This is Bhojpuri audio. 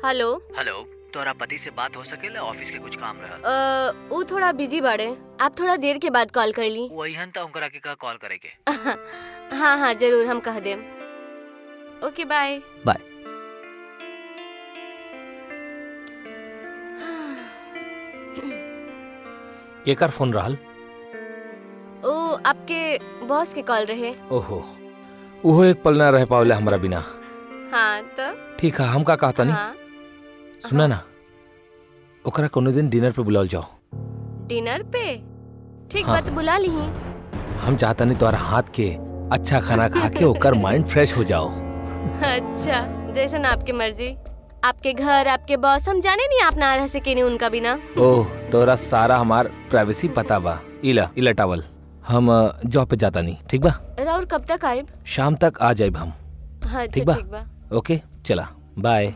हेलो। हेलो, तोरा पति से बात हो सकेला? ऑफिस के कुछ काम रहा। वो थोड़ा बिजी बाड़े, आप थोड़ा देर के बाद कॉल कर ली। वही हन त उनकरा के का कॉल करे के। हाँ हाँ जरूर, हम कह देम। ओके बाय। बाय। केकर फोन रहल? ओ आपके बॉस के कॉल रहे। ओहो, उहो एक पल ना रह पावले हमरा बिना। हाँ तो ठीक है, हम का कहता नहीं। हाँ, सुना ना, ओकरा कोनो दिन डिनर पे बुलाओ जाओ। डिनर पे? ठीक हाँ। बात, बुला ली। हम चाहता नहीं तुम्हारा हाथ के अच्छा खाना खा के ओकर माइंड फ्रेश हो जाओ। अच्छा, जैसन आपकी मर्जी। आपके घर, आपके बॉस, हम जाने नहीं आप ना रह सके नहीं उनका बिना। ओह, तोरा सारा हमार प्राइवेसी पता बा। इला इला टावल। हम जॉब पे जाता नहीं, ठीक बा? राउर कब तक आए? शाम तक आ जाए हम। हाँ ठीक बा? ठीक बा। ओके, चला बाय।